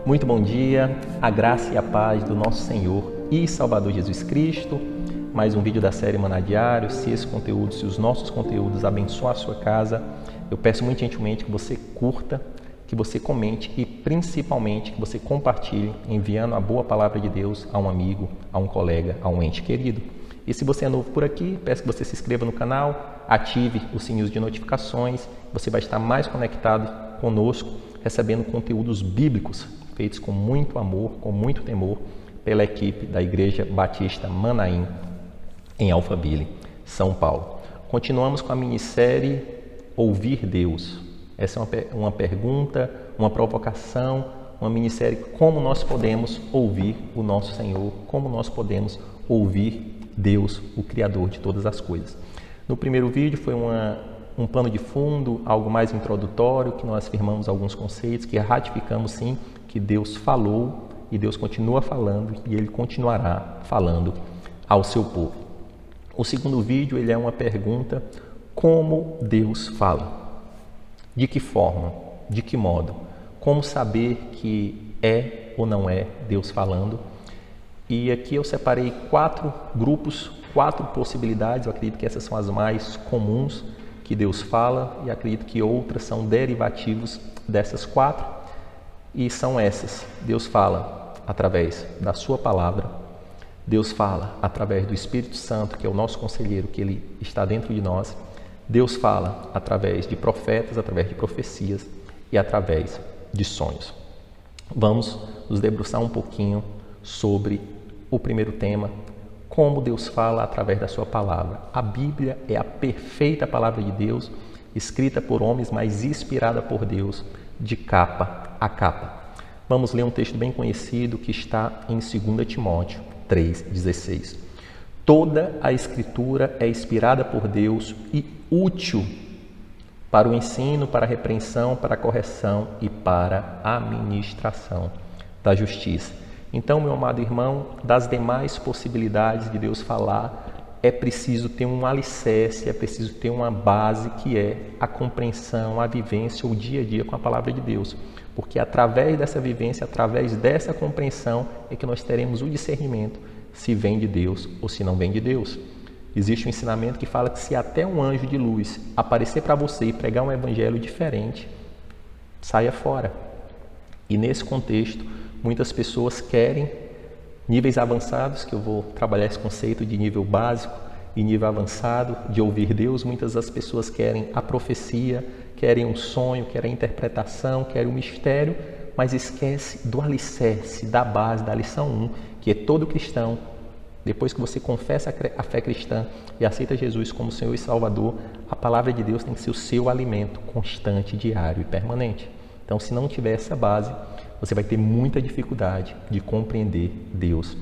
Muito bom dia, a graça e a paz do nosso Senhor e Salvador Jesus Cristo. Mais um vídeo da série Maná Diário. Se esse conteúdo, se os nossos conteúdos abençoam a sua casa, eu peço muito gentilmente que você curta, que você comente e principalmente que você compartilhe, enviando a boa palavra de Deus a um amigo, a um colega, a um ente querido. E se você é novo por aqui, peço que você se inscreva no canal, ative os sininhos de notificações, você vai estar mais conectado conosco, recebendo conteúdos bíblicos feitos com muito amor, com muito temor, pela equipe da Igreja Batista Manaim, em Alphaville, São Paulo. Continuamos com a minissérie Ouvir Deus. Essa é uma pergunta, uma provocação, uma minissérie como nós podemos ouvir o nosso Senhor, como nós podemos ouvir Deus, o Criador de todas as coisas. No primeiro vídeo foi um pano de fundo, algo mais introdutório, que nós afirmamos alguns conceitos, que ratificamos sim que Deus falou e Deus continua falando e Ele continuará falando ao seu povo. O segundo vídeo ele é uma pergunta: como Deus fala? De que forma? De que modo? Como saber que é ou não é Deus falando? E aqui eu separei 4 grupos, 4 possibilidades. Eu acredito que essas são as mais comuns que Deus fala e acredito que outras são derivativos dessas 4. E são essas: Deus fala através da sua palavra, Deus fala através do Espírito Santo, que é o nosso conselheiro, que Ele está dentro de nós, Deus fala através de profetas, através de profecias e através de sonhos. Vamos nos debruçar um pouquinho sobre o primeiro tema: como Deus fala através da sua palavra. A Bíblia é a perfeita palavra de Deus, escrita por homens, mas inspirada por Deus, de capa a capa. Vamos ler um texto bem conhecido que está em 2 Timóteo 3,16. Toda a Escritura é inspirada por Deus e útil para o ensino, para a repreensão, para a correção e para a administração da justiça. Então, meu amado irmão, das demais possibilidades de Deus falar, é preciso ter um alicerce, é preciso ter uma base, que é a compreensão, a vivência, o dia a dia com a palavra de Deus. Porque através dessa vivência, através dessa compreensão, é que nós teremos o discernimento se vem de Deus ou se não vem de Deus. Existe um ensinamento que fala que se até um anjo de luz aparecer para você e pregar um evangelho diferente, saia fora. E nesse contexto, muitas pessoas querem níveis avançados, que eu vou trabalhar esse conceito de nível básico e nível avançado de ouvir Deus. Muitas das pessoas querem a profecia, querem um sonho, querem a interpretação, querem o mistério, mas esquece do alicerce, da base, da lição 1, que é todo cristão, depois que você confessa a fé cristã e aceita Jesus como Senhor e Salvador, a palavra de Deus tem que ser o seu alimento constante, diário e permanente. Então, se não tiver essa base, você vai ter muita dificuldade de compreender Deus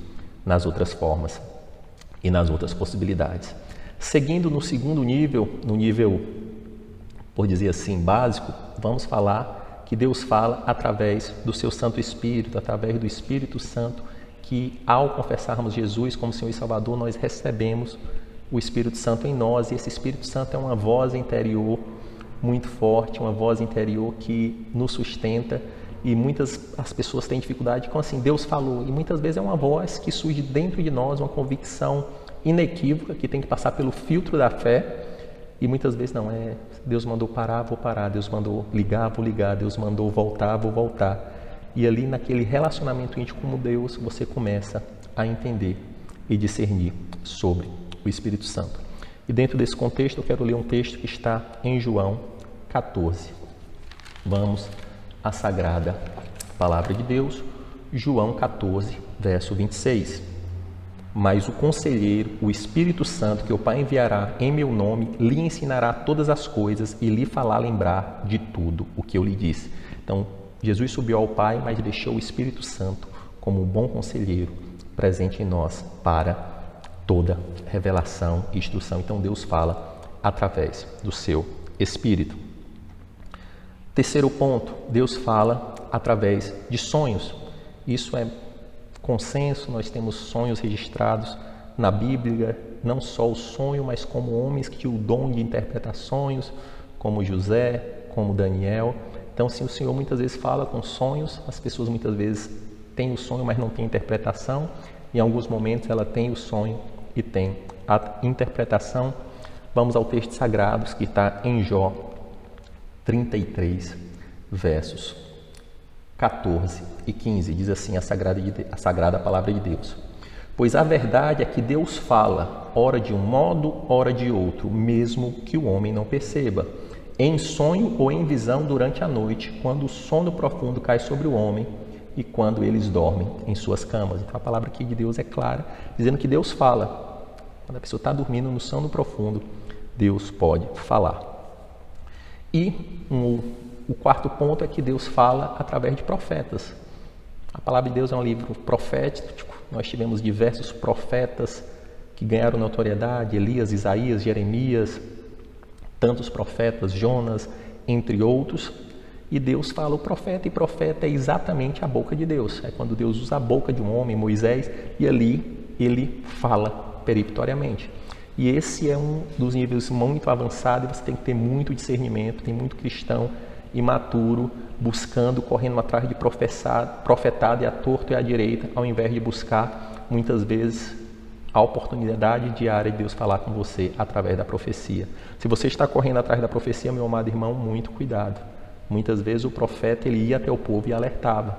nas outras formas e nas outras possibilidades. Seguindo no segundo nível, no nível, por dizer assim, básico, vamos falar que Deus fala através do seu Santo Espírito, através do Espírito Santo, que ao confessarmos Jesus como Senhor e Salvador, nós recebemos o Espírito Santo em nós, e esse Espírito Santo é uma voz interior muito forte, uma voz interior que nos sustenta. E muitas as pessoas têm dificuldade com assim, Deus falou, e muitas vezes é uma voz que surge dentro de nós, uma convicção inequívoca que tem que passar pelo filtro da fé, e muitas vezes não é. Deus mandou parar, vou parar. Deus mandou ligar, vou ligar. Deus mandou voltar, vou voltar. E ali naquele relacionamento íntimo com Deus, você começa a entender e discernir sobre o Espírito Santo. E dentro desse contexto eu quero ler um texto que está em João 14. Vamos à Sagrada Palavra de Deus, João 14, verso 26. Mas o Conselheiro, o Espírito Santo, que o Pai enviará em meu nome, lhe ensinará todas as coisas e lhe fará lembrar de tudo o que eu lhe disse. Então, Jesus subiu ao Pai, mas deixou o Espírito Santo como um bom conselheiro presente em nós para toda revelação e instrução. Então, Deus fala através do seu Espírito. Terceiro ponto, Deus fala através de sonhos. Isso é consenso, nós temos sonhos registrados na Bíblia, não só o sonho, mas como homens que tinham o dom de interpretar sonhos, como José, como Daniel, Então, se o Senhor muitas vezes fala com sonhos, as pessoas muitas vezes têm o sonho, mas não têm interpretação. Em alguns momentos ela tem o sonho e tem a interpretação. Vamos ao texto sagrado que está em Jó 33, versos 14 e 15. Diz assim a sagrada palavra de Deus. Pois a verdade é que Deus fala, ora de um modo, ora de outro, mesmo que o homem não perceba. Em sonho ou em visão durante a noite, quando o sono profundo cai sobre o homem e quando eles dormem em suas camas. Então a palavra aqui de Deus é clara, dizendo que Deus fala. Quando a pessoa está dormindo no sono profundo, Deus pode falar. E o quarto ponto é que Deus fala através de profetas. A palavra de Deus é um livro profético. Nós tivemos diversos profetas que ganharam notoriedade, Elias, Isaías, Jeremias, tantos profetas, Jonas, entre outros. E Deus fala o profeta, e profeta é exatamente a boca de Deus. É quando Deus usa a boca de um homem, Moisés, e ali ele fala peremptoriamente. E esse é um dos níveis muito avançados, e você tem que ter muito discernimento. Tem muito cristão imaturo buscando, correndo atrás de profetada e à torto e à direita, ao invés de buscar muitas vezes a oportunidade diária de Deus falar com você através da profecia. Se você está correndo atrás da profecia, meu amado irmão, muito cuidado. Muitas vezes o profeta ele ia até o povo e alertava.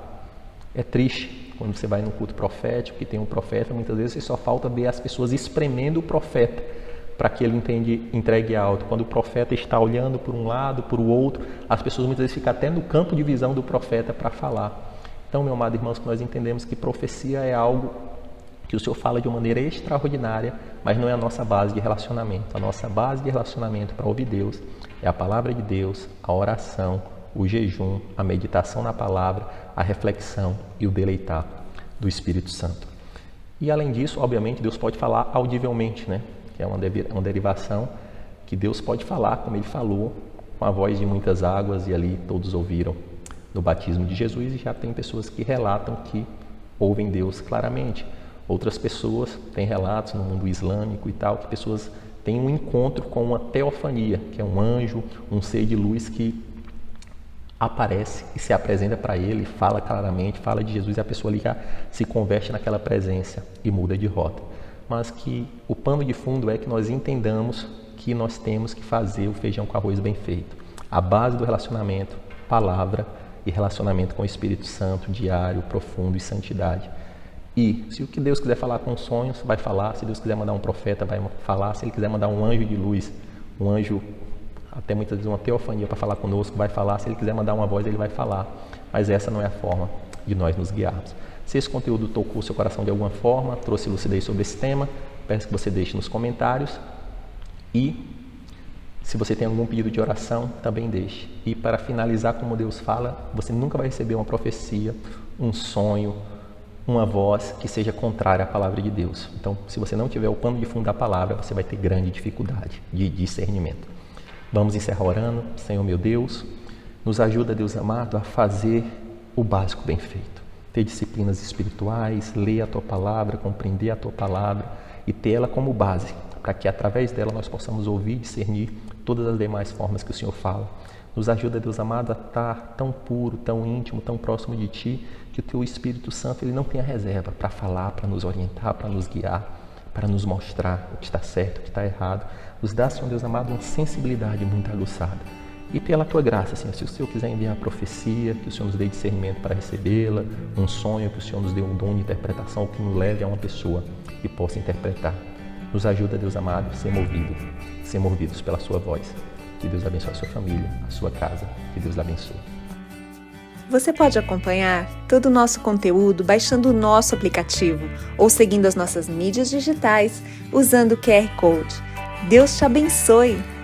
É triste quando você vai num culto profético que tem um profeta, muitas vezes só falta ver as pessoas espremendo o profeta para que ele entregue alto. Quando o profeta está olhando por um lado, por o outro, as pessoas muitas vezes ficam até no campo de visão do profeta para falar. Então, meu amado irmãos, nós entendemos que profecia é algo que o Senhor fala de uma maneira extraordinária, mas não é a nossa base de relacionamento. A nossa base de relacionamento para ouvir Deus é a palavra de Deus, a oração, o jejum, a meditação na palavra, a reflexão e o deleitar do Espírito Santo. E além disso, obviamente, Deus pode falar audivelmente, né? Que é uma derivação que Deus pode falar, como Ele falou, com a voz de muitas águas, e ali todos ouviram no batismo de Jesus, e já tem pessoas que relatam que ouvem Deus claramente. Outras pessoas têm relatos no mundo islâmico e tal, que pessoas têm um encontro com uma teofania, que é um anjo, um ser de luz que aparece e se apresenta para ele, fala claramente, fala de Jesus, e a pessoa ali já se converte naquela presença e muda de rota. Mas que o pano de fundo é que nós entendamos que nós temos que fazer o feijão com arroz bem feito. A base do relacionamento, palavra e relacionamento com o Espírito Santo, diário, profundo e santidade. E se o que Deus quiser falar com sonhos, vai falar. Se Deus quiser mandar um profeta, vai falar. Se Ele quiser mandar um anjo de luz, um anjo, até muitas vezes uma teofania para falar conosco, vai falar. Se Ele quiser mandar uma voz, Ele vai falar. Mas essa não é a forma de nós nos guiarmos. Se esse conteúdo tocou o seu coração de alguma forma, trouxe lucidez sobre esse tema, peço que você deixe nos comentários. E se você tem algum pedido de oração, também deixe. E para finalizar, como Deus fala, você nunca vai receber uma profecia, um sonho, uma voz que seja contrária à palavra de Deus. Então, se você não tiver o pano de fundo da palavra, você vai ter grande dificuldade de discernimento. Vamos encerrar orando. Senhor meu Deus, nos ajuda, Deus amado, a fazer o básico bem feito. Ter disciplinas espirituais, ler a Tua Palavra, compreender a Tua Palavra e ter ela como base, para que através dela nós possamos ouvir e discernir todas as demais formas que o Senhor fala. Nos ajuda, Deus amado, a estar tão puro, tão íntimo, tão próximo de Ti, que o Teu Espírito Santo ele não tenha reserva para falar, para nos orientar, para nos guiar, para nos mostrar o que está certo, o que está errado. Nos dá, Senhor Deus amado, uma sensibilidade muito aguçada. E pela Tua graça, Senhor, se o Senhor quiser enviar a profecia, que o Senhor nos dê discernimento para recebê-la, um sonho, que o Senhor nos dê um dom de interpretação, que nos leve a uma pessoa que possa interpretar. Nos ajuda, Deus amado, a ser movidos pela Sua voz. Que Deus abençoe a sua família, a sua casa. Que Deus lhe abençoe. Você pode acompanhar todo o nosso conteúdo baixando o nosso aplicativo ou seguindo as nossas mídias digitais usando o QR Code. Deus te abençoe!